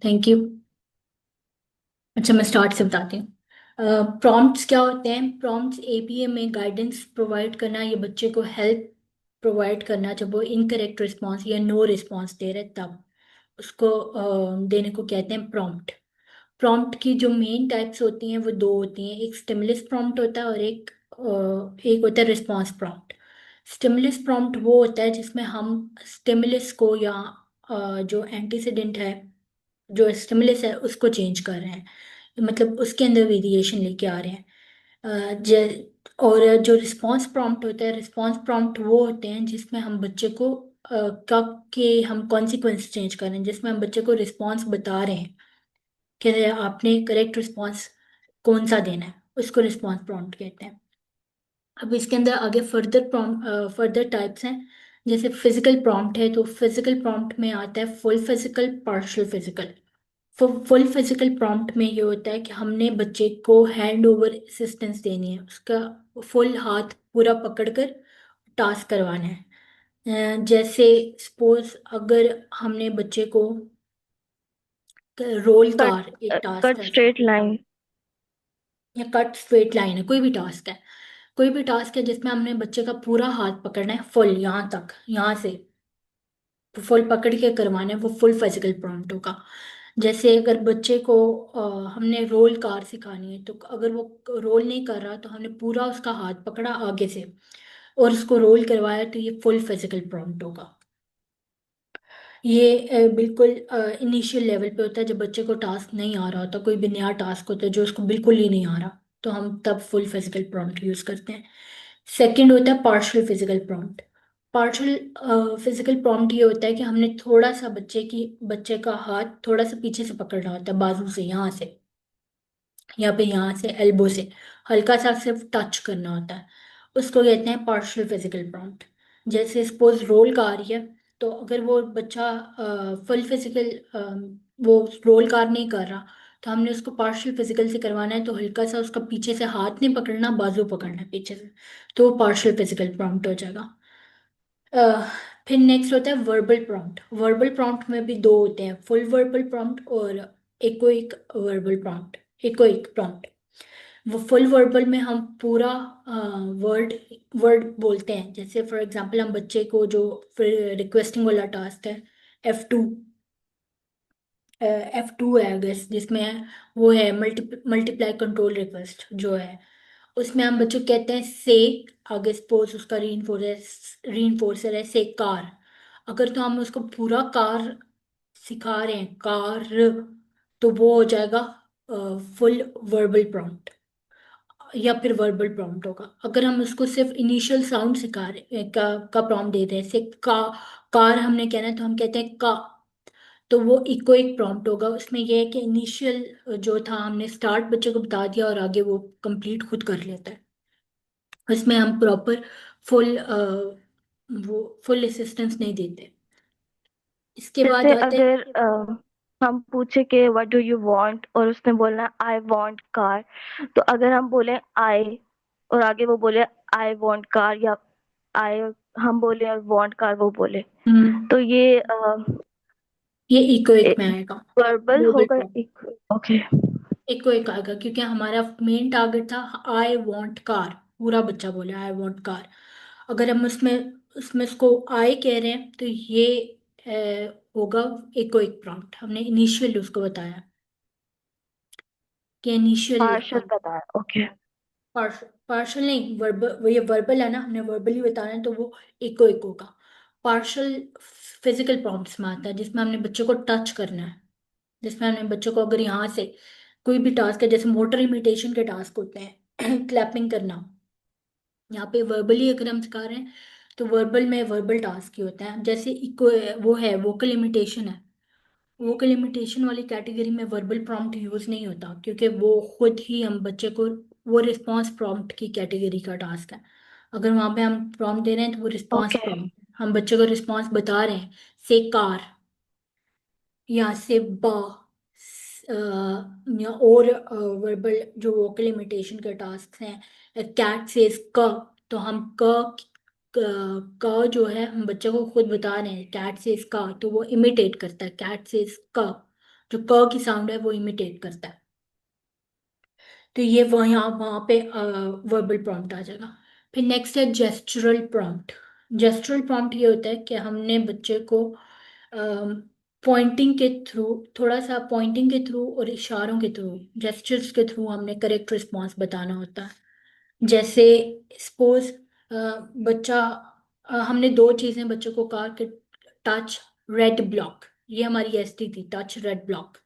Thank you. अच्छा, मैं start से बताती हूँ। प्रॉम्प्ट्स क्या होते हैं? प्रॉम्प्ट्स एपीए में गाइडेंस प्रोवाइड करना, ये बच्चे को हेल्प प्रोवाइड करना जब वो इनकरेक्ट रिस्पॉन्स या नो रिस्पॉन्स दे रहे तब उसको देने को कहते हैं प्रॉम्प्ट। प्रॉम्प्ट की जो मेन टाइप्स होती हैं वो दो होती हैं, एक स्टिमुलस प्रॉम्प्ट होता है और एक होता है रिस्पॉन्स प्रॉम्प्ट। स्टिमुलस प्रॉम्प्ट वो होता है जिसमें हम स्टिमुलस को या जो एंटीसीडेंट है, जो स्टिमुलस है उसको चेंज कर रहे हैं, मतलब उसके अंदर वेरिएशन लेके आ रहे हैं। और जो रिस्पॉन्स प्रॉम्प्ट होता है, रिस्पॉन्स प्रॉम्प्ट वो होते हैं जिसमें हम बच्चे को कब के हम कॉन्सिक्वेंस चेंज कर रहे हैं, जिसमें हम बच्चे को रिस्पॉन्स बता रहे हैं कि आपने करेक्ट रिस्पॉन्स कौन सा देना है, उसको रिस्पॉन्स प्रॉम्प्ट कहते हैं। अब इसके अंदर आगे फर्दर टाइप्स हैं। जैसे फिजिकल प्रॉम्प्ट है, तो फिजिकल प्रॉम्प्ट में आता है full physical, partial physical. Full physical prompt में ये होता है कि हमने बच्चे को हैंड ओवर असिस्टेंस देनी है, उसका फुल हाथ पूरा पकड़कर टास्क करवाना है। जैसे सपोज अगर हमने बच्चे को रोल कट कार एक टास्क कट है, स्ट्रेट लाइन। या कट स्ट्रेट लाइन है, कोई भी टास्क है, कोई भी टास्क है जिसमें हमने बच्चे का पूरा हाथ पकड़ना है फुल, यहाँ तक, यहाँ से फुल पकड़ के करवाना है, वो फुल फिजिकल प्रॉम्प्ट होगा। जैसे अगर बच्चे को हमने रोल कार सिखानी है, तो अगर वो रोल नहीं कर रहा तो हमने पूरा उसका हाथ पकड़ा आगे से और उसको रोल करवाया, तो ये फुल फिजिकल प्रॉम्प्ट होगा। ये बिल्कुल इनिशियल लेवल पे होता है, जब बच्चे को टास्क नहीं आ रहा होता, कोई भी नया टास्क होता है जो उसको बिल्कुल ही नहीं आ रहा, तो हम तब फुल फिजिकल प्रॉम्प्ट यूज करते हैं। सेकंड होता है partial physical prompt. Partial physical prompt ये होता है कि हमने थोड़ा सा बच्चे का हाथ थोड़ा सा पीछे से पकड़ना होता है, बाजू से, यहाँ से, या फिर यहाँ से एल्बो से हल्का सा सिर्फ टच करना होता है, उसको कहते हैं पार्शियल फिजिकल प्रॉम्प्ट। जैसे सपोज रोल कार रही है, तो अगर वो बच्चा फुल फिजिकल वो रोल कार नहीं कर रहा, तो हमने उसको पार्शियल फिजिकल से करवाना है, तो हल्का सा उसका पीछे से हाथ नहीं पकड़ना, बाजू पकड़ना है पीछे से, तो वो पार्शियल फिजिकल प्रॉम्प्ट हो जाएगा। अह, फिर नेक्स्ट होता है वर्बल प्रॉम्प्ट। वर्बल प्रॉम्प्ट में भी दो होते हैं, फुल वर्बल प्रॉम्प्ट और echoic verbal prompt, echoic prompt. वो फुल वर्बल में हम पूरा वर्ड वर्ड बोलते हैं। जैसे फॉर एग्जांपल हम बच्चे को जो फिर रिक्वेस्टिंग वाला टास्क है, F2, F2 है अगर, जिसमें वो है मल्टीप्लाई कंट्रोल रिक्वेस्ट जो है, उसमें हम बच्चों को कहते हैं से, आगे सपोज उसका रीइंफोर्सर है से कार। अगर तो हम उसको पूरा कार सिखा रहे हैं, कार, तो वो हो जाएगा फुल वर्बल प्रॉम्प्ट या फिर वर्बल प्रॉम्प्ट होगा। अगर हम उसको सिर्फ इनिशियल साउंड सिखा रहे का प्रॉम्प्ट दे रहे हैं, जैसे कार हमने कहना है तो हम कहते हैं का, तो वो इकोइक प्रॉम्प्ट होगा। उसमें यह है कि इनिशियल जो था हमने स्टार्ट बच्चे को बता दिया और आगे वो कंप्लीट खुद कर लेता है। उसमें हम प्रॉपर फुल वो फुल असिस्टेंस नहीं देते। इसके बाद जैसे आते हैं। अगर हम पूछे कि व्हाट डू यू वांट और उसने बोलना आई वांट कार, तो अगर हम बोले आई और आगे वो बोले आई वांट कार, या आई हम बोले और वांट कार वो बोले, हम्म, तो ये ये इकोइक में आएगा। वर्बल वर्बल होगा प्रॉम्प्ट एक। ओके। इकोइक आएगा क्योंकि हमारा मेन टारगेट था आई वांट कार, पूरा बच्चा बोले आई वांट कार। अगर हम उसमें उसमें उसको आई कह रहे हैं, तो ये होगा इकोइक प्रॉम्प्ट। हमने इनिशियल उसको बताया कि इनिशियल पार्शल बताया। ओके। पार्शल नहीं, वर्बल, वो ये वर्बल है ना, हमने वर्बली बताना है, तो वो इको इको होगा। पार्शल फिजिकल प्रॉम्प्ट्स में आता है जिसमें हमने बच्चों को टच करना है, जिसमें हमने बच्चों को अगर यहाँ से कोई भी टास्क है, जैसे मोटर इमिटेशन के टास्क होते हैं क्लैपिंग करना, यहाँ पे वर्बली अगर हम सिखा रहे हैं तो वर्बल में वर्बल टास्क ही होता है। जैसे इको वो है वोकल इमिटेशन है, वोकल लिमिटेशन वाली कैटेगरी में वर्बल प्रॉम्प्ट यूज नहीं होता क्योंकि वो खुद ही हम बच्चे को, वो रिस्पांस प्रॉम्प्ट की कैटेगरी का टास्क है। अगर वहां पे हम प्रॉम्प्ट दे रहे हैं तो वो रिस्पांस ओके। प्रॉम्प्ट, हम बच्चे को रिस्पांस बता रहे हैं, से कार, या से ब, या और वर्बल जो वोकल इमिटेशन के टास्क हैं, कैट से क, तो हम क जो है हम बच्चे को खुद बता रहे हैं कैट से इसका, तो वो इमिटेट करता है कैट से इसका, जो क की साउंड है वो इमिटेट करता है। तो ये वहाँ वहाँ पे वर्बल प्रॉम्प्ट आ जाएगा। फिर नेक्स्ट है जेस्चुरल प्रॉम्प्ट। जेस्चुरल प्रॉम्प्ट ये होता है कि हमने बच्चे को पॉइंटिंग के थ्रू, थोड़ा सा पॉइंटिंग के थ्रू और इशारों के थ्रू, जेस्चर्स के थ्रू हमने करेक्ट रिस्पॉन्स बताना होता है। जैसे सपोज बच्चा, हमने दो चीजें बच्चों को कहा कि टच रेड ब्लॉक, ये हमारी एसटी थी, टच रेड ब्लॉक।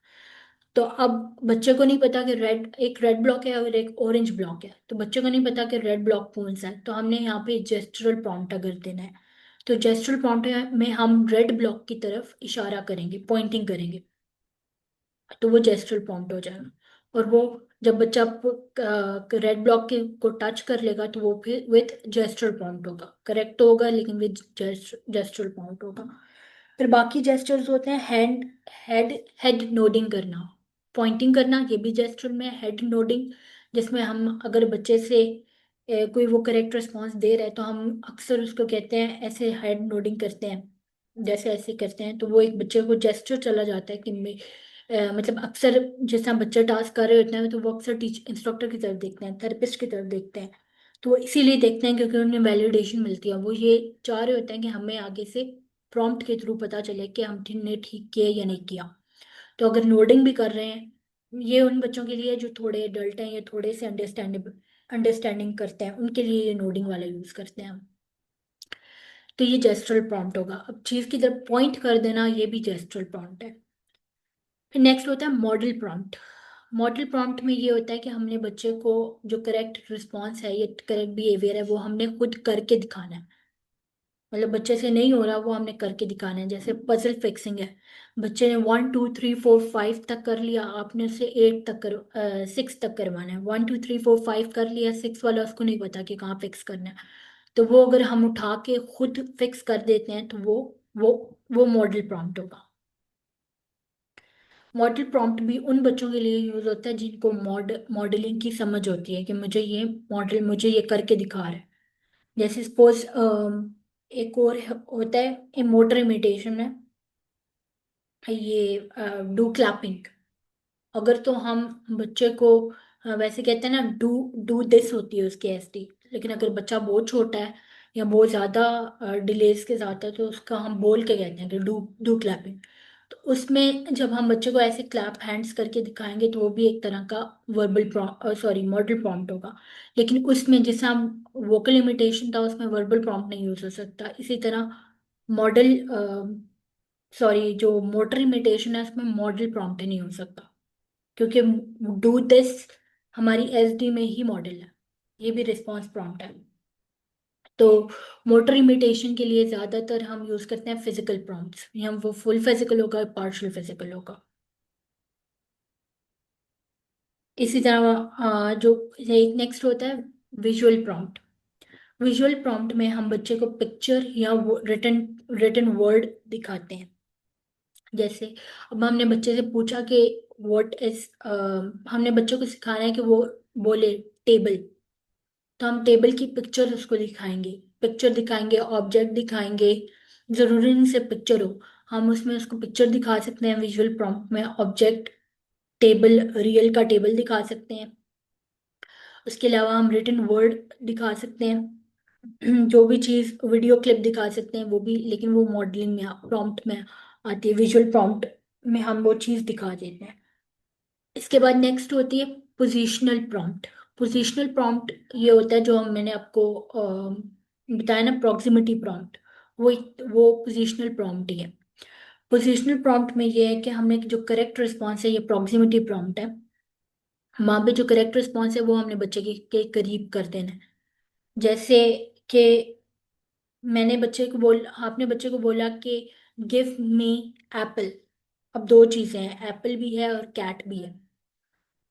तो अब बच्चे को नहीं पता कि रेड, एक रेड ब्लॉक है और एक ऑरेंज ब्लॉक है, तो बच्चे को नहीं पता कि रेड ब्लॉक कौन सा है, तो हमने यहाँ पे जेस्चरल प्रॉम्प्ट अगर देना है, तो जेस्चरल प्रॉम्प्ट में हम रेड ब्लॉक की तरफ इशारा करेंगे, पॉइंटिंग करेंगे, तो वो जेस्चरल प्रॉम्प्ट हो जाएगा। और वो जब बच्चा रेड ब्लॉक के को टच कर लेगा तो वो फिर विथ जेस्चरल प्रॉम्प्ट होगा, करेक्ट तो होगा लेकिन विथ जेस्चरल प्रॉम्प्ट होगा। फिर बाकी जेस्चर्स होते हैं हैंड, हेड हेड नोडिंग करना, पॉइंटिंग करना, ये भी जेस्चर में हेड नोडिंग, जिसमें हम अगर बच्चे से कोई वो करेक्ट रिस्पॉन्स दे रहा है तो हम अक्सर उसको कहते हैं ऐसे हेड नोडिंग करते हैं, जैसे ऐसे करते हैं, तो वो एक बच्चे को जेस्चर चला जाता है कि मतलब अक्सर जैसा बच्चा टास्क कर रहे होते हैं तो वो अक्सर टीच इंस्ट्रक्टर की तरफ देखते हैं, थेरेपिस्ट की तरफ देखते हैं। तो वो इसीलिए देखते हैं क्योंकि उन्हें वैलिडेशन मिलती है, वो ये चाह रहे होते हैं कि हमें आगे से प्रॉम्प्ट के थ्रू पता चले कि हमने ठीक किया या नहीं किया। तो अगर नोडिंग भी कर रहे हैं, ये उन बच्चों के लिए जो थोड़े एडल्ट हैं या थोड़े से अंडरस्टैंडिंग करते हैं, उनके लिए ये नोडिंग वाला यूज करते हैं हम। तो ये जेस्चरल प्रॉम्प्ट होगा। अब चीज की तरफ पॉइंट कर देना, ये भी जेस्चरल प्रॉम्प्ट है। फिर नेक्स्ट होता है मॉडल प्रॉम्प्ट। मॉडल प्रॉम्प्ट में ये होता है कि हमने बच्चे को जो करेक्ट रिस्पॉन्स है या करेक्ट बिहेवियर है वो हमने खुद करके दिखाना है। मतलब बच्चे से नहीं हो रहा, वो हमने करके दिखाना है। जैसे पजल फिक्सिंग है, बच्चे ने 1 2 3 4 5 तक कर लिया, आपने उसे 8 तक कर 6 तक करवाना है। 1 2 3 4 5 कर लिया, 6 वाला उसको नहीं पता कि कहाँ फिक्स करना है, तो वो अगर हम उठा के खुद फिक्स कर देते हैं तो वो वो मॉडल प्रॉम्प्ट होगा। मॉडल प्रॉम्प्ट भी उन बच्चों के लिए यूज होता है जिनको मॉडलिंग की समझ होती है कि मुझे ये मॉडल, मुझे ये करके दिखा रहा है। जैसे सपोज एक और होता है मोटर इमिटेशन में, ये डू क्लैपिंग। अगर तो हम बच्चे को वैसे कहते हैं ना, डू डू दिस होती है उसकी एसटी, लेकिन अगर बच्चा बहुत छोटा है या बहुत ज्यादा डिलेस के साथ है तो उसका हम बोल के कहते हैं कि डू डू क्लैपिंग। तो उसमें जब हम बच्चे को ऐसे क्लैप हैंड्स करके दिखाएंगे तो वो भी एक तरह का वर्बल सॉरी मॉडल प्रॉम्प्ट होगा। लेकिन उसमें जैसा वोकल इमिटेशन था उसमें वर्बल प्रॉम्प्ट नहीं यूज हो सकता, इसी तरह मॉडल सॉरी जो मोटर इमिटेशन है उसमें मॉडल प्रॉम्प्ट नहीं हो सकता, क्योंकि डू दिस हमारी एसडी में ही मॉडल है, ये भी रिस्पॉन्स प्रॉम्प्ट है। तो मोटर इमिटेशन के लिए ज्यादातर हम यूज करते हैं फिजिकल प्रॉम्प्ट्स, या वो फुल फिजिकल होगा पार्शियल फिजिकल होगा। इसी तरह जो एक नेक्स्ट होता है विजुअल प्रॉम्प्ट। विजुअल प्रॉम्प्ट में हम बच्चे को पिक्चर या रिटन रिटन वर्ड दिखाते हैं। जैसे अब हमने बच्चे से पूछा कि व्हाट इज, हमने बच्चों को सिखाना है कि वो बोले टेबल, तो हम टेबल की पिक्चर उसको दिखाएंगे, पिक्चर दिखाएंगे, ऑब्जेक्ट दिखाएंगे, जरूरी नहीं से पिक्चर हो, हम उसमें उसको पिक्चर दिखा सकते हैं विजुअल प्रॉम्प्ट में, ऑब्जेक्ट, टेबल, रियल का टेबल दिखा सकते हैं। उसके अलावा हम रिटन वर्ड दिखा सकते हैं जो भी चीज़, वीडियो क्लिप दिखा सकते हैं वो भी, लेकिन वो मॉडलिंग में प्रॉम्प्ट में आती है, विजुअल प्रॉम्प्ट में हम वो चीज़ दिखा देते हैं। इसके बाद नेक्स्ट होती है पोजिशनल प्रॉम्प्ट। पोजिशनल प्रॉम्प्ट ये होता है जो मैंने आपको बताया ना, प्रॉक्सिमिटी प्रॉम्प्ट, वो पोजिशनल प्रॉम्प्ट ही है। पोजिशनल प्रॉम्प्ट में ये है कि हमने जो करेक्ट रिस्पॉन्स है, ये प्रॉक्सिमिटी प्रॉम्प्ट है, वहाँ पे जो करेक्ट रिस्पॉन्स है वो हमने बच्चे के करीब कर देना है। जैसे कि आपने बच्चे को बोला कि गिव मी एप्पल। अब दो चीजें हैं, एप्पल भी है और कैट भी है,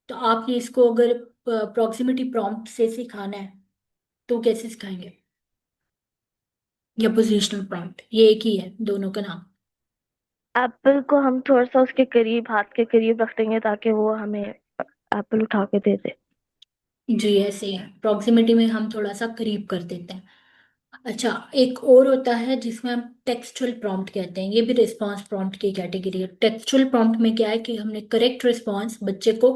तो आपने इसको अगर प्रॉक्सिमिटी प्रॉम्प्ट से सिखाना है तो कैसे सिखाएंगे, या पोजिशनल प्रॉम्प्ट, ये एक ही है दोनों का नाम। एप्पल को हम थोड़ा सा उसके करीब, हाथ के करीब रख देंगे ताकि वो हमें एप्पल उठा के दे दे। जी ऐसे ही है, प्रॉक्सिमिटी में हम थोड़ा सा करीब कर देते हैं। अच्छा, एक और होता है जिसमें हम टेक्सचुअल प्रॉम्प्ट कहते हैं, ये भी रिस्पांस प्रॉम्प्ट की कैटेगरी है। टेक्सचुअल प्रॉम्प्ट में क्या है कि हमने करेक्ट रिस्पांस बच्चे को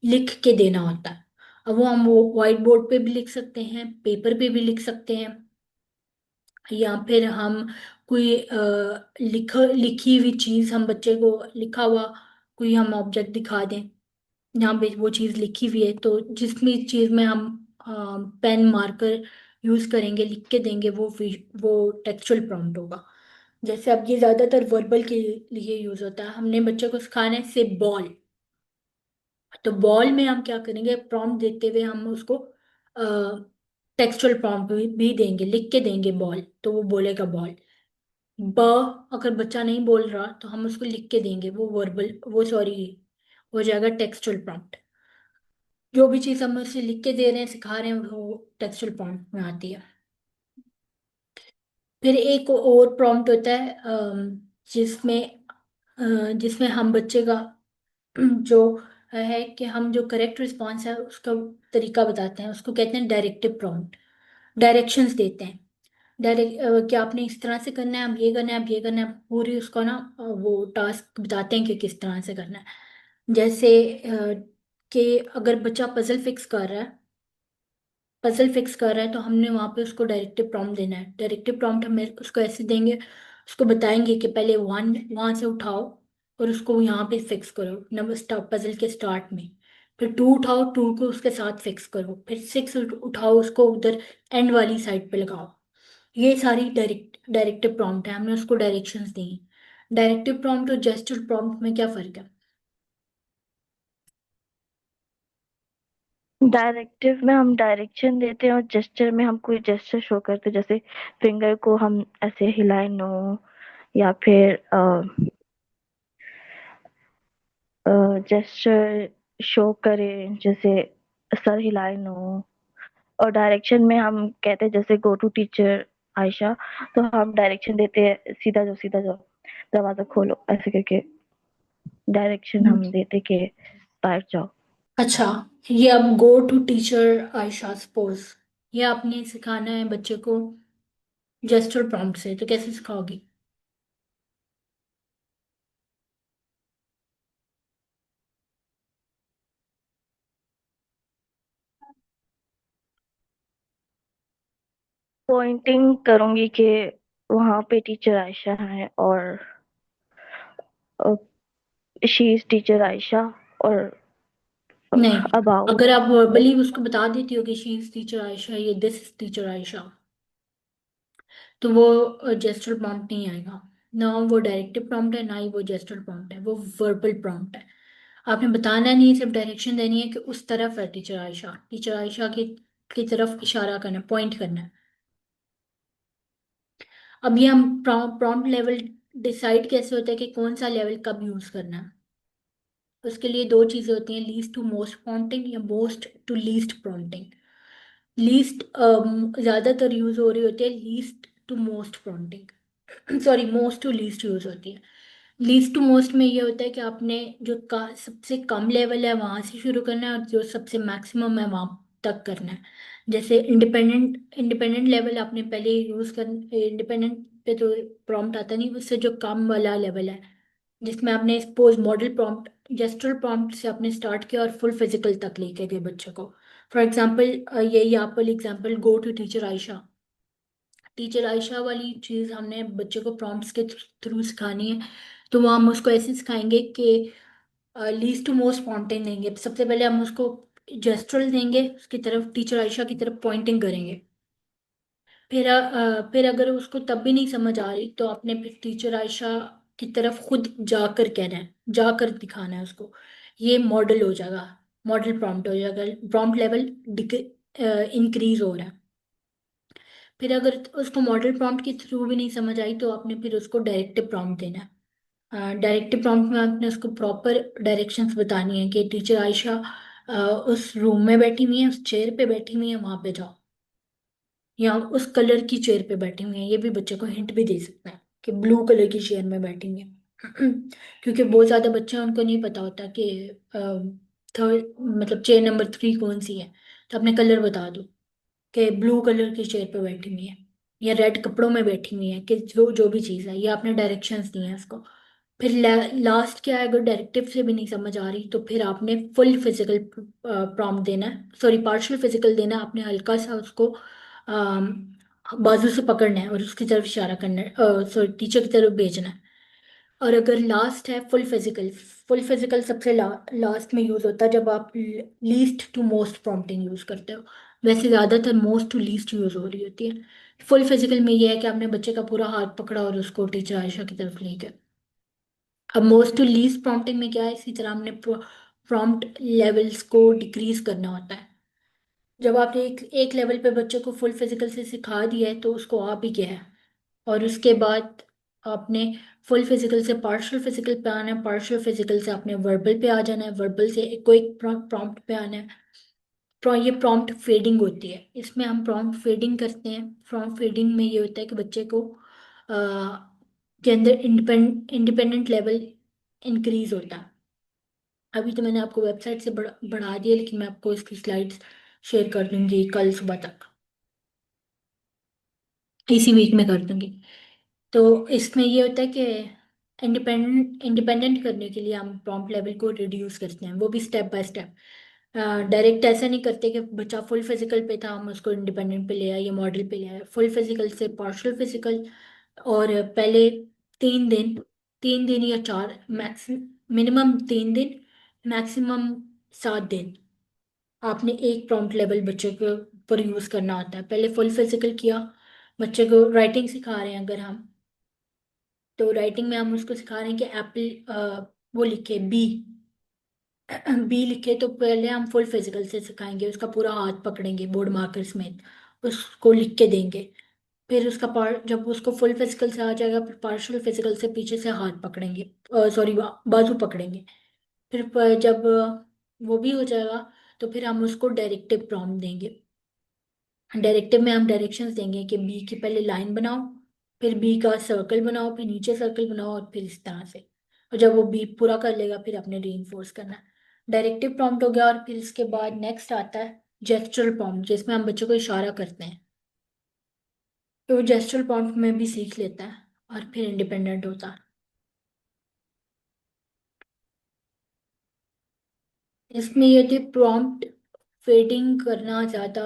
लिख के देना होता है। अब वो व्हाइट बोर्ड पे भी लिख सकते हैं, पेपर पे भी लिख सकते हैं, या फिर हम कोई लिखी हुई चीज हम बच्चे को, लिखा हुआ कोई हम ऑब्जेक्ट दिखा दें, यहाँ पे वो चीज लिखी हुई है, तो जिसमें चीज में हम पेन मार्कर यूज करेंगे, लिख के देंगे, वो टेक्सचुअल प्रॉम्प्ट होगा। जैसे अब ये ज्यादातर वर्बल के लिए यूज होता है, हमने बच्चे को सिखाना है से बॉल, तो बॉल में हम क्या करेंगे, प्रॉम्प्ट देते हुए हम उसको टेक्सचुअल प्रॉम्प्ट भी देंगे, लिख के देंगे बॉल, तो वो बोलेगा बॉल। ब, अगर बच्चा नहीं बोल रहा तो हम उसको लिख के देंगे, वो वर्बल, वो सॉरी, हो जाएगा टेक्सचुअल प्रॉम्प्ट। जो भी चीज हम उसे लिख के दे रहे हैं, सिखा रहे हैं, वो टेक्सचुअल प्रॉम्प्ट में आती है। फिर एक और प्रॉम्प्ट होता है जिसमें जिसमें हम बच्चे का जो है कि हम जो करेक्ट रिस्पॉन्स है उसका तरीका बताते हैं, उसको कहते हैं डायरेक्टिव प्रॉम्प्ट। डायरेक्शंस देते हैं, डायरेक्ट कि आपने इस तरह से करना है, अब ये करना है, अब ये करना है, पूरी उसको ना वो टास्क बताते हैं कि किस तरह से करना है। जैसे कि अगर बच्चा पजल फिक्स कर रहा है तो हमने वहां पे उसको डायरेक्टिव प्रॉम्प्ट देना है। डायरेक्टिव प्रॉम्प्ट हम उसको ऐसे देंगे, उसको बताएंगे कि पहले वन वहां से उठाओ और उसको यहाँ पे फिक्स करो, नंबर स्टार्ट पजल के स्टार्ट में। फिर टू उठाओ, टू को उसके साथ फिक्स करो, फिर सिक्स उठाओ, उसको उधर एंड वाली साइड पे लगाओ। ये सारी डायरेक्टिव प्रॉम्प्ट है, हमने उसको डायरेक्शंस दी हैं। डायरेक्टिव प्रॉम्प्ट और जेस्चर प्रॉम्प्ट में क्या फर्क है? डायरेक्टिव में हम डायरेक्शन देते हैं और जेस्चर में हम कोई जेस्चर शो करते हैं, जैसे फिंगर को हम ऐसे हिलाए नो, या फिर जेस्चर शो करें, जैसे सर हिलाए नो। और डायरेक्शन में हम कहते हैं जैसे गो टू टीचर आयशा, तो हम डायरेक्शन देते हैं सीधा जाओ, दरवाजा खोलो, ऐसे करके डायरेक्शन हम्म। हम देते कि बाहर जाओ। अच्छा, ये अब go to teacher Ayesha suppose, ये आपने सिखाना है बच्चे को जेस्चर प्रॉम्प्ट से, तो कैसे सिखाओगी? पॉइंटिंग करूंगी कि वहां पे टीचर आयशा है, और शी इज टीचर आयशा, और नहीं, अब आओ। अगर आप वर्बली उसको बता देती हो कि शी इज टीचर आयशा, ये दिस इज टीचर आयशा, तो वो जेस्चर प्रॉम्प्ट नहीं आएगा। ना वो डायरेक्टिव प्रॉम्प्ट है, ना ही वो जेस्चर प्रॉम्प्ट है, वो वर्बल प्रॉम्प्ट है। आपने बताना नहीं है, सिर्फ डायरेक्शन देनी है कि उस तरफ है टीचर आयशा की तरफ इशारा करना है, पॉइंट करना है। अब ये हम प्रॉम्प्ट लेवल डिसाइड कैसे होता है कि कौन सा लेवल कब यूज करना है? उसके लिए दो चीजें होती हैं, लीस्ट टू मोस्ट प्रॉम्प्टिंग या most to least prompting. Least ज्यादातर यूज हो रही होती है least to most prompting, sorry most to least use होती है। लीस्ट टू मोस्ट में ये होता है कि आपने जो सबसे कम लेवल है वहां से शुरू करना है, और जो सबसे मैक्सिमम है वहां तक करना है। जैसे इंडिपेंडेंट इंडिपेंडेंट लेवल आपने पहले यूज कर, इंडिपेंडेंट पे तो प्रॉम्प्ट आता नहीं, उससे जो कम वाला लेवल है जिसमें आपने सपोज मॉडल प्रॉम्प्ट, जेस्चरल प्रॉम्प्ट से आपने स्टार्ट किया और फुल फिजिकल तक लेके गए बच्चे को। फॉर एग्जाम्पल, यही आपको example go to teacher Ayesha, teacher Ayesha वाली चीज हमने बच्चे को प्रॉम्प्ट्स के थ्रू सिखानी है। तो वो हम उसको ऐसे सिखाएंगे कि लीस्ट टू मोस्ट पॉइंटिंग देंगे, सबसे पहले हम उसको जेस्चरल देंगे, उसकी तरफ टीचर आयशा की तरफ पॉइंटिंग करेंगे। फिर अगर उसको तब भी नहीं समझ आ रही तो आपने फिर टीचर आयशा की तरफ खुद जाकर कहना है, जाकर दिखाना है उसको। ये मॉडल हो जाएगा, मॉडल प्रॉम्प्ट हो जाएगा, प्रॉम्प्ट लेवल इंक्रीज हो रहा है। फिर अगर उसको मॉडल प्रॉम्प्ट के थ्रू भी नहीं समझ आई तो आपने फिर उसको डायरेक्टिव प्रॉम्प्ट देना है। डायरेक्टिव प्रॉम्प्ट में आपने उसको प्रॉपर डायरेक्शंस बतानी है कि टीचर आयशा उस रूम में बैठी हुई है, उस चेयर पे बैठी हुई है, वहां पे जाओ, या उस कलर की चेयर पे बैठी हुई है। ये भी बच्चे को हिंट भी दे सकता है कि ब्लू कलर की चेयर में बैठी हुई है। क्योंकि बहुत ज्यादा बच्चे हैं, उनको नहीं पता होता कि थर्ड मतलब चेयर नंबर 3 कौन सी है, तो अपने कलर बता दो कि ब्लू कलर की चेयर पे बैठी हुई है, या रेड कपड़ों में बैठी हुई है, कि जो जो भी चीज़ है, ये आपने डायरेक्शंस दी हैं उसको। फिर लास्ट क्या है, अगर डायरेक्टिव से भी नहीं समझ आ रही तो फिर आपने फुल फिजिकल प्रॉम्प्ट देना है, सॉरी पार्शियल फिजिकल देना है। आपने हल्का सा उसको बाजू से पकड़ना है और उसकी तरफ इशारा करना है, सॉरी टीचर की तरफ भेजना है। और अगर लास्ट है फुल फिजिकल, फुल फिजिकल सबसे लास्ट में यूज होता है जब आप least to most prompting use करते हो। वैसे ज्यादातर मोस्ट टू लीस्ट यूज हो रही होती है। फुल फिजिकल में यह है कि आपने बच्चे का पूरा हाथ पकड़ा और उसको टीचर आयशा की तरफ ले गए। अब मोस्ट टू लीस्ट प्रॉम्प्टिंग में क्या है, इसी तरह हमने प्रॉम्प्ट लेवल्स को डिक्रीज करना होता है। जब आपने एक एक लेवल पे बच्चे को फुल फिजिकल से सिखा दिया है तो उसको आ भी गया है, और उसके बाद आपने फुल फिजिकल से पार्शियल फिजिकल पे आना है, पार्शियल फिजिकल से आपने वर्बल पे आ जाना है, वर्बल से एक को एक प्रॉम्प्ट पे आना है। ये प्रॉम्प्ट फेडिंग होती है, इसमें हम प्रॉम्प्ट फेडिंग करते हैं। प्रॉम्प्ट फेडिंग में ये होता है कि बच्चे को के अंदर इंडिपेंडेंट लेवल इंक्रीज होता है। अभी तो मैंने आपको वेबसाइट से बढ़ा दिया, लेकिन मैं आपको इसकी स्लाइड्स शेयर कर दूंगी कल सुबह तक, इसी वीक में कर दूंगी। तो इसमें ये होता है कि इंडिपेंडेंट करने के लिए हम प्रॉम्प्ट लेवल को रिड्यूस करते हैं, वो भी स्टेप बाय स्टेप। डायरेक्ट ऐसा नहीं करते कि बच्चा फुल फिजिकल पे था हम उसको इंडिपेंडेंट पे ले आए या मॉडल पे ले आए। फुल फिजिकल से पार्शियल फिजिकल, और पहले 3 दिन, 3 दिन या 4, मिनिमम 3 दिन, मैक्सिमम 7 दिन आपने एक प्रॉम्प्ट लेवल बच्चे के पर यूज करना होता है। पहले फुल फिजिकल किया, बच्चे को राइटिंग सिखा रहे हैं अगर हम, तो राइटिंग में हम उसको सिखा रहे हैं कि एप्पल, वो लिखे बी, बी लिखे, तो पहले हम फुल फिजिकल से सिखाएंगे, उसका पूरा हाथ पकड़ेंगे बोर्ड मार्कर समेत, उसको लिख के देंगे। फिर उसका पार्ट जब उसको फुल फिजिकल से आ जाएगा, फिर पार्शियल फिजिकल से पीछे से हाथ पकड़ेंगे, सॉरी बाजू पकड़ेंगे। फिर जब वो भी हो जाएगा तो फिर हम उसको डायरेक्टिव प्रॉम्प्ट देंगे। डायरेक्टिव में हम डायरेक्शंस देंगे कि बी की पहले लाइन बनाओ, फिर बी का सर्कल बनाओ, फिर नीचे सर्कल बनाओ, और फिर इस तरह से। और जब वो बी पूरा कर लेगा फिर आपने रीइंफोर्स करना है। डायरेक्टिव प्रॉम्प्ट हो गया, और फिर इसके बाद नेक्स्ट आता है जेस्चरल प्रॉम्प्ट, जिसमें हम बच्चों को इशारा करते हैं। तो वो जेस्चरल प्रॉम्प्ट में भी सीख लेता है और फिर इंडिपेंडेंट होता है। इसमें ये थी प्रॉम्प्ट फेडिंग करना ज़्यादा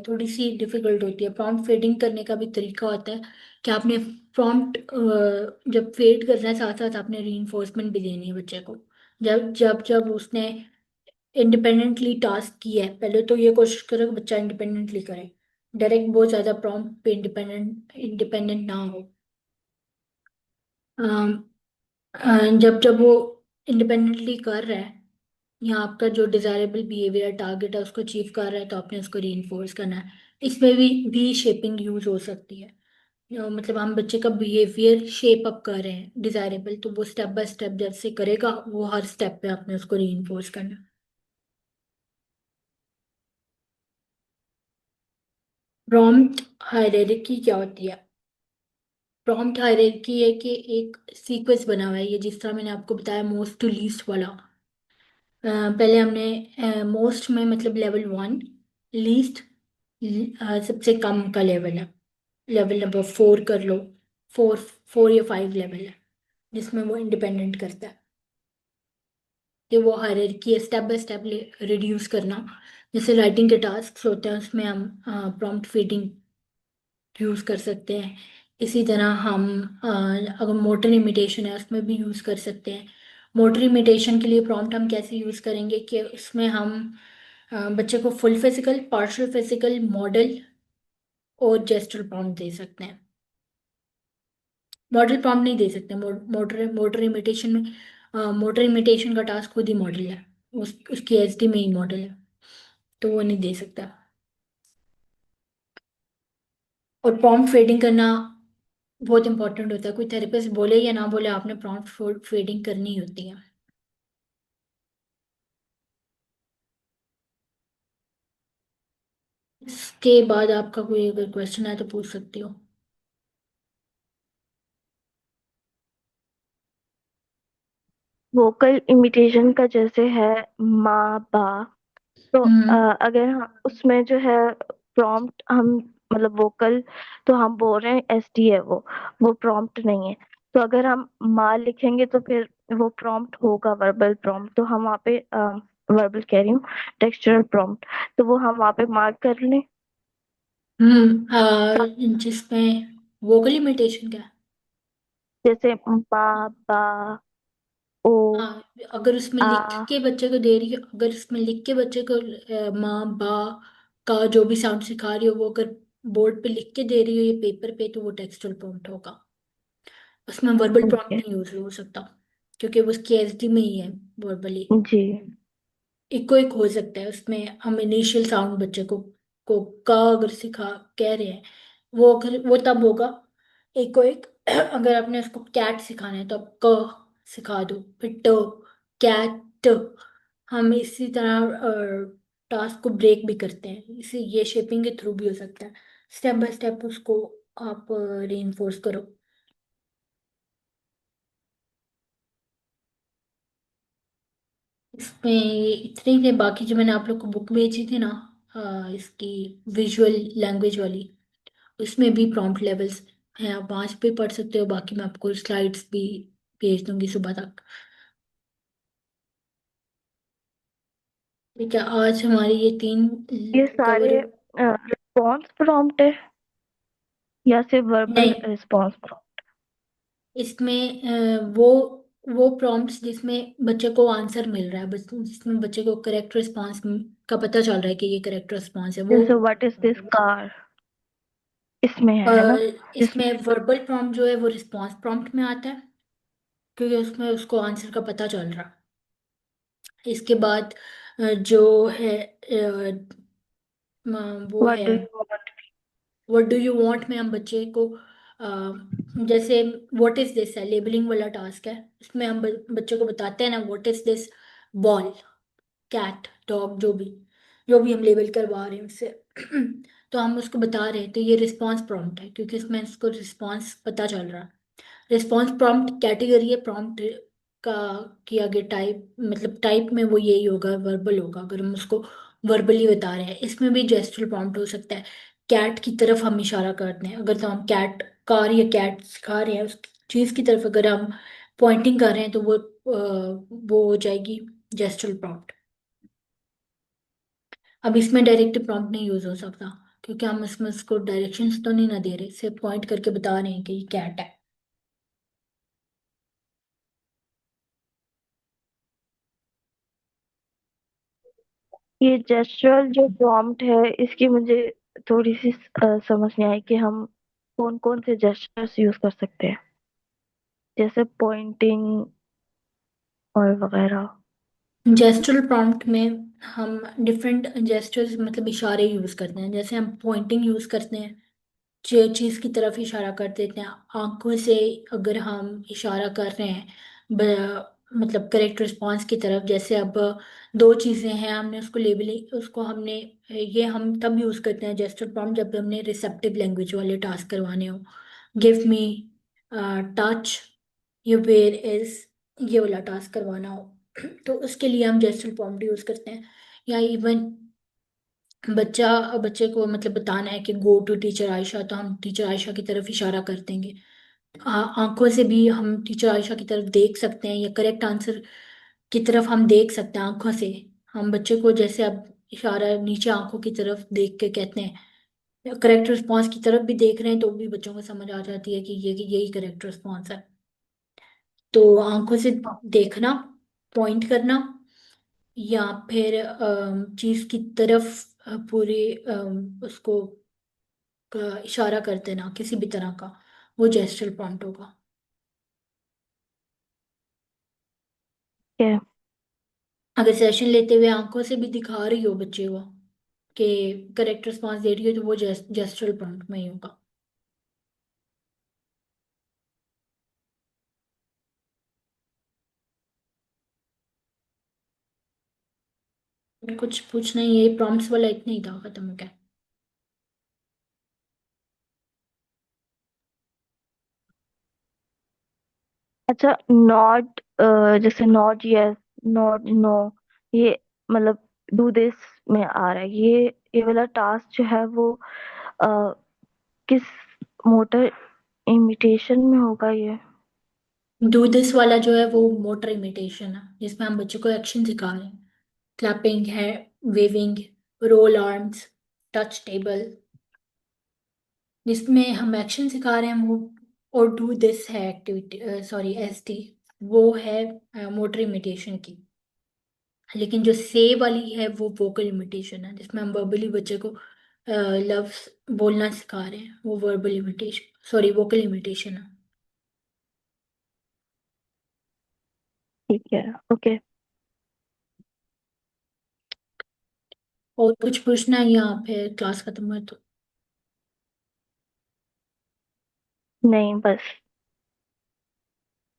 थोड़ी सी डिफिकल्ट होती है। प्रॉम्प्ट फेडिंग करने का भी तरीका होता है कि आपने प्रॉम्प्ट जब फेड करना है साथ साथ आपने रीइंफोर्समेंट भी देनी है बच्चे को। जब जब जब उसने इंडिपेंडेंटली टास्क किया है, पहले तो ये कोशिश करो कि बच्चा इंडिपेंडेंटली करे, डायरेक्ट बहुत ज़्यादा प्रॉम्प्ट पे इंडिपेंडेंट इंडिपेंडेंट ना हो। अम, जब जब वो इंडिपेंडेंटली कर रहा है या आपका जो डिजायरेबल बिहेवियर टारगेट है उसको अचीव कर रहा है, तो आपने उसको रीइंफोर्स करना है। इसमें भी शेपिंग यूज हो सकती है। मतलब हम बच्चे का बिहेवियर शेप अप कर रहे हैं डिजायरेबल, तो वो स्टेप बाय स्टेप जैसे करेगा, वो हर स्टेप पे आपने उसको रीइंफोर्स करना है। प्रॉम्प्ट हायरार्की क्या होती है? प्रॉम्प्ट हायरार्की है कि एक सीक्वेंस बना हुआ है, ये जिस तरह मैंने आपको बताया मोस्ट टू लीस्ट वाला। पहले हमने मोस्ट में मतलब लेवल 1, लीस्ट सबसे कम का लेवल है, लेवल नंबर 4 कर लो, 4, 4 या 5 लेवल है जिसमें वो इंडिपेंडेंट करता है। कि वो hierarchy step by step reduce करना। जैसे राइटिंग के टास्क होते हैं उसमें हम प्रॉम्प्ट फीडिंग यूज कर सकते हैं। इसी तरह हम अगर मोटर इमिटेशन है उसमें भी यूज कर सकते हैं। मोटर इमिटेशन के लिए प्रॉम्प्ट हम कैसे यूज करेंगे कि उसमें हम बच्चे को full physical, partial physical, model और जेस्चर प्रॉम्प्ट दे सकते हैं। मॉडल प्रॉम्प्ट नहीं दे सकते। मोटर मोटर इमिटेशन में मोटर इमिटेशन का टास्क खुद ही मॉडल है, उसकी एसडी में ही मॉडल है, तो वो नहीं दे सकता। और प्रॉम्प्ट फेडिंग करना बहुत इंपॉर्टेंट होता है, कोई थेरेपिस्ट बोले या ना बोले आपने प्रॉम्प्ट फेडिंग करनी होती है। इसके बाद आपका कोई अगर क्वेश्चन है तो पूछ सकती हो। वोकल इमिटेशन का जैसे है माँ बा, तो हम्म। अगर उसमें जो है प्रॉम्प्ट हम मतलब वोकल, तो हम बोल रहे हैं एस टी है वो प्रॉम्प्ट नहीं है। तो अगर हम माँ लिखेंगे तो फिर वो प्रॉम्प्ट होगा, वर्बल प्रॉम्प्ट। तो हम वहाँ पे वर्बल कह रही हूँ, टेक्सचुरल प्रॉम्प्ट, तो वो हम वहाँ पे मार्क कर लें। जिसमें वोकल इमिटेशन क्या है? जैसे माँ, बा, ओ, हाँ, अगर उसमें आ। लिख के बच्चे को दे रही है, अगर उसमें लिख के बच्चे को माँ बा का जो भी साउंड सिखा रही हो, वो अगर बोर्ड पे लिख के दे रही हो या पेपर पे, तो वो टेक्सचुअल प्रॉम्प्ट होगा। उसमें वर्बल ठीक प्रॉम्प्ट है। नहीं यूज हो सकता, क्योंकि वो उसकी एसडी में ही है, वर्बली। जी। एक हो सकता है उसमें, हम इनिशियल साउंड बच्चे को का अगर सिखा कह रहे हैं, वो अगर वो तब होगा एक। अगर आपने उसको कैट सिखाना है तो आप क सिखा दो, फिर ट, कैट। हम इसी तरह टास्क को ब्रेक भी करते हैं, इसी ये शेपिंग के थ्रू भी हो सकता है। स्टेप बाय स्टेप उसको आप रीइंफोर्स करो। इसमें इतने ही थे, बाकी जो मैंने आप लोग को बुक भेजी थी ना, इसकी विजुअल लैंग्वेज वाली, उसमें भी प्रॉम्प्ट लेवल्स हैं, आप वहाँ से भी पढ़ सकते हो। बाकी मैं आपको स्लाइड्स भी भेज दूंगी सुबह तक। ठीक है, आज हमारी ये तीन ये कवर। सारे रिस्पॉन्स प्रॉम्प्ट है या सिर्फ वर्बल नहीं, रिस्पॉन्स प्रॉम्प्ट? इसमें वो प्रॉम्प्ट्स जिसमें बच्चे को आंसर मिल रहा है, जिसमें बच्चे को करेक्ट रिस्पॉन्स का पता चल रहा है कि ये करेक्ट रिस्पॉन्स है, वो। जैसे व्हाट इज दिस कार, इसमें अ, है ना? जिस इसमें वर्बल प्रॉम्प्ट जो है वो रिस्पॉन्स प्रॉम्प्ट में आता है, क्योंकि उसमें उसको आंसर का पता चल रहा है। इसके बाद जो है वो व्हाट है do you want. What do you want में हम बच्चे को जैसे व्हाट इज दिस है, लेबलिंग वाला टास्क है, उसमें हम बच्चे को बताते हैं ना, what is this ball, cat, dog, जो भी हम लेबल करवा रहे हैं उससे। तो हम उसको बता रहे हैं, तो ये रिस्पॉन्स प्रॉम्प्ट है, क्योंकि इसमें उसको रिस्पॉन्स पता चल रहा है। रिस्पॉन्स प्रॉम्प्ट कैटेगरी है प्रॉम्प्ट का, कि आगे टाइप, मतलब टाइप में वो यही होगा, वर्बल होगा, अगर हम उसको वर्बली बता रहे हैं। इसमें भी जेस्चरल प्रॉम्प्ट हो सकता है, कैट की तरफ हम इशारा करते हैं, अगर तो हम कैट, कार या कैट सिखा रहे हैं उस चीज की तरफ, अगर हम पॉइंटिंग कर रहे हैं, तो वो हो जाएगी जेस्चरल प्रॉम्प्ट। अब इसमें डायरेक्ट प्रॉम्प्ट नहीं यूज हो सकता, क्योंकि हम इसमें उसको डायरेक्शंस तो नहीं ना दे रहे, सिर्फ पॉइंट करके बता रहे हैं कि ये कैट है। ये जेस्चुरल जो प्रॉम्प्ट है, इसकी मुझे थोड़ी सी समझ नहीं आई कि हम कौन कौन से जेस्चर्स यूज कर सकते हैं, जैसे पॉइंटिंग और वगैरह। जेस्चरल प्रॉम्प्ट में हम डिफरेंट जेस्चर्स, मतलब इशारे यूज करते हैं, जैसे हम पॉइंटिंग यूज करते हैं, चीज की तरफ इशारा कर देते हैं आंखों से, अगर हम इशारा कर रहे हैं मतलब करेक्ट रिस्पॉन्स की तरफ। जैसे अब दो चीजें हैं, हमने उसको लेबलिंग, उसको हमने, ये हम तब यूज करते हैं जेस्चर प्रॉम्प्ट जब हमने रिसेप्टिव लैंग्वेज वाले टास्क करवाने हो, give me, touch, you where is, ये वाला टास्क करवाना हो। तो उसके लिए हम जेस्चर प्रॉम्प्ट यूज करते हैं। या इवन बच्चा बच्चे को मतलब बताना है कि गो टू टीचर आयशा, तो हम टीचर आयशा की तरफ इशारा कर देंगे। आंखों से भी हम टीचर आयशा की तरफ देख सकते हैं, या करेक्ट आंसर की तरफ हम देख सकते हैं आंखों से। हम बच्चे को जैसे अब इशारा नीचे आंखों की तरफ देख के कहते हैं, करेक्ट रिस्पॉन्स की तरफ भी देख रहे हैं, तो भी बच्चों को समझ आ जाती है कि यही करेक्ट रिस्पॉन्स है। तो आंखों से देखना, पॉइंट करना, या फिर चीज की तरफ पूरी उसको का इशारा कर देना किसी भी तरह का, वो जेस्चर प्रॉम्प्ट होगा। क्या? अगर सेशन लेते हुए आंखों से भी दिखा रही हो बच्चे को कि करेक्ट रिस्पॉन्स दे रही हो, तो वो जेस्चरल प्रॉम्प्ट में ही होगा। कुछ पूछना ही, ये प्रॉम्प्ट्स वाला इतना ही था, खत्म हो गया। अच्छा, नॉट, जैसे नॉट यस, नॉट नो, ये मतलब डू दिस में आ रहा है। ये वाला टास्क जो है वो किस मोटर इमिटेशन में होगा ये? डू दिस वाला जो है वो मोटर इमिटेशन है, जिसमें हम बच्चों को एक्शन सिखा रहे हैं। क्लैपिंग है, waving, roll arms, touch table, जिसमें हम एक्शन सिखा रहे हैं वो। और डू दिस है एक्टिविटी, सॉरी एस टी, वो है मोटर इमिटेशन की। लेकिन जो से वाली है वो वोकल इमिटेशन है, जिसमें हम वर्बली बच्चे को लफ्ज बोलना सिखा रहे हैं, वो verbal imitation, sorry vocal imitation है। ठीक है। ओके। और कुछ पूछना है या फिर क्लास खत्म है तो? नहीं, बस।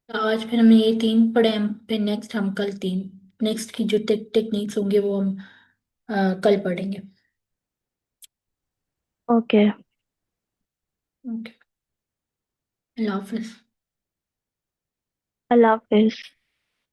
आज फिर हमने ये तीन पढ़े हैं, फिर नेक्स्ट हम कल तीन, नेक्स्ट की जो टेक्निक्स होंगे वो हम कल पढ़ेंगे। ओके। ओके, अल्लाह हाफिज। अल्लाह हाफिज।